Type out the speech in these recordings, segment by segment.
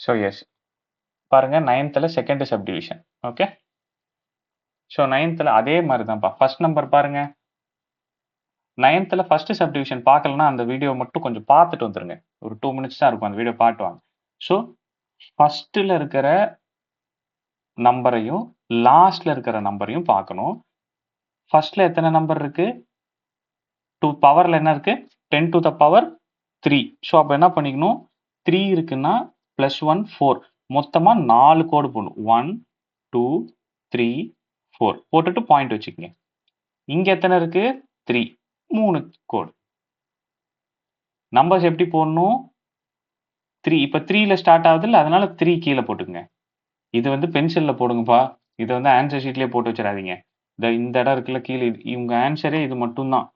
So S பாருங்க 9th second subdivision. Okay, so 9th அதே மாதிரி தான்ப்பா. ஃபர்ஸ்ட் நம்பர் பாருங்க, 9th ஃபர்ஸ்ட் சப்டிவிஷன் பார்க்கலன்னா அந்த வீடியோ மட்டும் கொஞ்சம் பார்த்துட்டு வந்துருங்க. ஒரு 2 minutes தான் இருக்கும், அந்த வீடியோ பாட்டுவாங்க. ஸோ ஃபர்ஸ்ட்ல இருக்கிற நம்பரையும் லாஸ்ட்ல இருக்கிற நம்பரையும் பார்க்கணும். ஃபர்ஸ்ட்ல எத்தனை நம்பர் இருக்கு? 2 பவர்ல என்ன இருக்கு? 10 to the power 3. ஸோ அப்போ என்ன பண்ணிக்கணும்? 3 இருக்குன்னா +1 4 மொத்தமா 4 கோடு போடணும். 1 2 3 4 போட்டுட்டு பாயிண்ட் வச்சுக்கோங்க. இங்க எத்தனை இருக்கு? 3 3 கோடு. நம்பர்ஸ் எப்படி போடணும்? 3 இப்போ 3ல ஸ்டார்ட் ஆகுது இல்லை, அதனால 3 கீழே போட்டுக்கங்க. இது வந்து பென்சில்ல போடுங்கப்பா, இதை வந்து ஆன்சர் ஷீட்லயே போட்டு வச்சிடாதீங்க. இந்த இடம் இருக்குல்ல கீழே, உங்க ஆன்சரே இது மட்டும்தான்.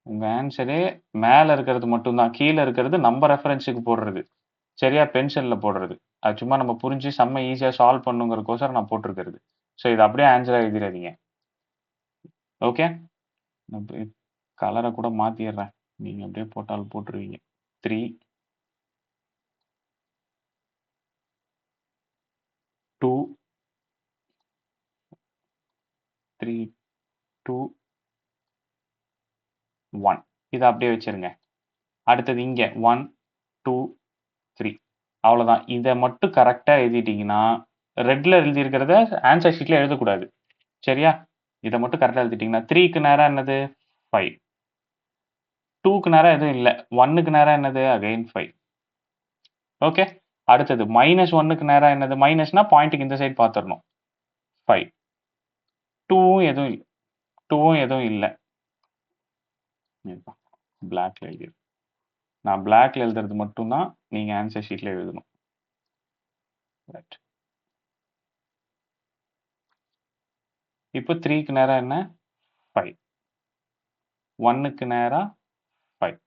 உங்க ஆன்சரே மேல இருக்கிறது மட்டும்தான், கீழே இருக்கிறது நம்பர் ரெஃபரன்ஸுக்கு போடுறது, சரியா? பென்சில்ல போடுறது. அது சும்மா நம்ம புரிஞ்சு செம்ம ஈஸியா சால்வ் பண்ணுங்கிறதுக்கோசரம் நான் போட்டிருக்கிறது. ஸோ இது அப்படியே ஆன்சரா எழுதிடாதீங்க. ஓகே, கலரை கூட மாத்திடுறேன், நீங்க அப்படியே போட்டாலும் போட்டுருவீங்க. 3 2 3 2 1 இதை அப்படியே வச்சிருங்க. அடுத்தது இங்க 1 2 3 அவ்வளவுதான். இதை மட்டும் கரெக்டா எழுதிட்டீங்கன்னா, ரெட்ல எழுதி இருக்கிறத ஆன்சர் ஷீட்ல எழுதக்கூடாது, சரியா? இதை மட்டும் கரெக்டா எழுதிட்டீங்கன்னா 3க்கு நேரம் என்னது? 5. 2க்கு நேரம் எதுவும் இல்லை, 1க்கு நேரம் என்னது? அகைன் 5. ஓகே, அடுத்தது -1க்கு நேரம் என்னது? மைனஸ்னா பாயிண்ட்டுக்கு இந்த சைடு பார்த்துடணும். 5. 2வும் எதுவும் இல்லை, 2வும் எதுவும் இல்லை. பிளாக்ல எழுதி, நான் பிளாக்ல எழுதுறது மட்டும்தான் நீங்க ஆன்சர் ஷீட்ல எழுதணும். ரைட், இப்போ 3க்கு நேரம் என்ன? 5. 1க்கு நேரம் 5.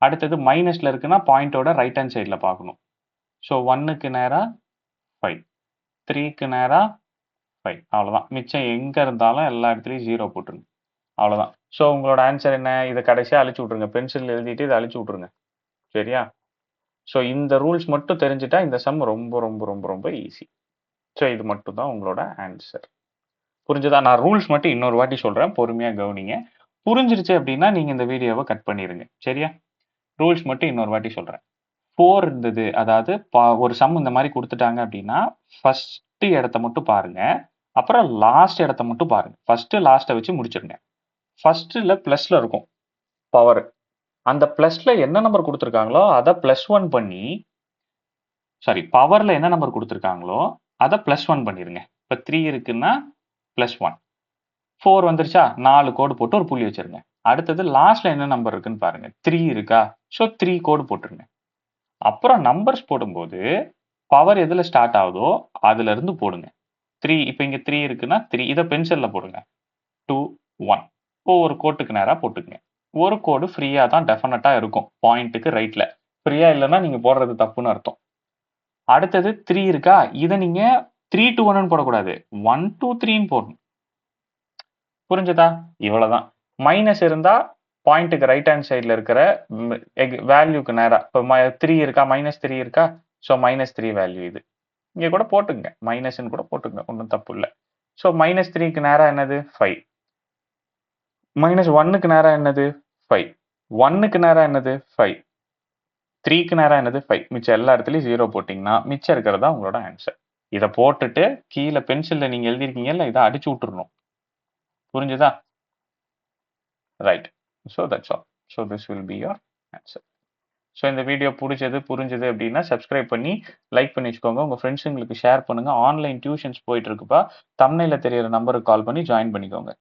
அடுத்தது மைனஸ்ல இருக்குன்னா பாயிண்டோட ரைட் ஹேண்ட் சைட்ல பார்க்கணும். ஸோ 1க்கு நேரம் 5, 3க்கு நேரம் 5. அவ்வளோதான். மிச்சம் எங்க இருந்தாலும் எல்லா இடத்துலையும் 0 போட்டுருங்க. அவ்வளோதான். ஸோ உங்களோட ஆன்சர் என்ன? இதை கடைசியாக அழிச்சு விட்ருங்க, பென்சில் எழுதிட்டு இதை அழிச்சு விட்ருங்க, சரியா? ஸோ இந்த ரூல்ஸ் மட்டும் தெரிஞ்சுட்டா இந்த சம் ரொம்ப ரொம்ப ரொம்ப ரொம்ப ஈஸி. ஸோ இது மட்டும் தான் உங்களோட ஆன்சர். புரிஞ்சுதா? நான் ரூல்ஸ் மட்டும் இன்னொரு வாட்டி சொல்கிறேன், பொறுமையாக கவனிங்க. புரிஞ்சிருச்சு அப்படின்னா நீங்கள் இந்த வீடியோவை கட் பண்ணிடுங்க, சரியா? ரூல்ஸ் மட்டும் இன்னொரு வாட்டி சொல்கிறேன். 4 இருந்தது, அதாவது ஒரு சம் இந்த மாதிரி கொடுத்துட்டாங்க அப்படின்னா ஃபர்ஸ்ட் இடத்த மட்டும் பாருங்க, அப்புறம் லாஸ்ட் இடத்த மட்டும் பாருங்க. ஃபர்ஸ்ட் லாஸ்ட்டை வச்சு முடிச்சிருங்க. ஃபர்ஸ்ட்ல ப்ளஸ்ல இருக்கும் பவர், அந்த ப்ளஸ்ல என்ன நம்பர் கொடுத்துருக்காங்களோ அதை +1 பண்ணி, சாரி பவர்ல என்ன நம்பர் கொடுத்துருக்காங்களோ அதை +1 பண்ணிருங்க. இப்போ 3 இருக்குன்னா +1, 4 வந்துருச்சா, 4 கோடு போட்டு ஒரு புள்ளி வச்சிருங்க. அடுத்தது லாஸ்ட்ல என்ன நம்பர் இருக்குன்னு பாருங்க, 3 இருக்கா, ஸோ 3 கோடு போட்டுருங்க. அப்புறம் நம்பர்ஸ் போடும்போது பவர் எதுல ஸ்டார்ட் ஆகுதோ அதுல இருந்து போடுங்க. 3 இப்போ இங்க 3 இருக்குன்னா 3, இதை பென்சில்ல போடுங்க. 2 1 ஒரு கோட்டுக்கு நேரா போட்டுக்குங்க. ஒரு கோடு ஃப்ரீயா தான் டெஃபினட்டா இருக்கும் பாயிண்ட்டுக்கு ரைட்ல. ஃப்ரீயா இல்லைன்னா நீங்க போடுறது தப்புன்னு அர்த்தம். அடுத்தது 3 இருக்கா, இதை நீங்க 3 2 1 போடக்கூடாது, 1 2 3ன்னு போடணும். புரிஞ்சதா? இவ்வளவுதான். மைனஸ் இருந்தா பாயிண்ட்டுக்கு ரைட் ஹேண்ட் சைட்ல இருக்கிற வேல்யூக்கு நேரா, இப்போ 3 இருக்கா, -3 இருக்கா, ஸோ -3 வேல்யூ இது. இங்க கூட போட்டுங்க, மைனஸ்ன்னு கூட போட்டுங்க, ஒன்றும் தப்பு இல்லை. ஸோ -3க்கு நேரா என்னது? 5. -1க்கு நேரா என்னது? 5. 1க்கு நேரா என்னது? 5. 3க்கு நேரா என்னது? 5. மிச்சம் எல்லா இடத்துலையும் 0 போட்டிங்கன்னா மிச்சம் இருக்கிறதா உங்களோட ஆன்சர். இதை போட்டுட்டு கீழே பென்சில்ல நீங்க எழுதிருக்கீங்கல்ல, இதை அடிச்சு விட்டுறணும். புரிஞ்சுதா? Right. So that's all. So this will be your answer. So இந்த வீடியோ புரிஞ்சது அப்படின்னா சப்ஸ்கிரைப் பண்ணி லைக் பண்ணி வச்சுக்கோங்க. உங்கள் ஃப்ரெண்ட்ஸுங்களுக்கு ஷேர் பண்ணுங்கள். ஆன்லைன் டியூஷன்ஸ் போயிட்டு இருக்குப்பா. தம்ப்நெயில்ல தெரியிற நம்பருக்கு கால் பண்ணி ஜாயின் பண்ணிக்கோங்க.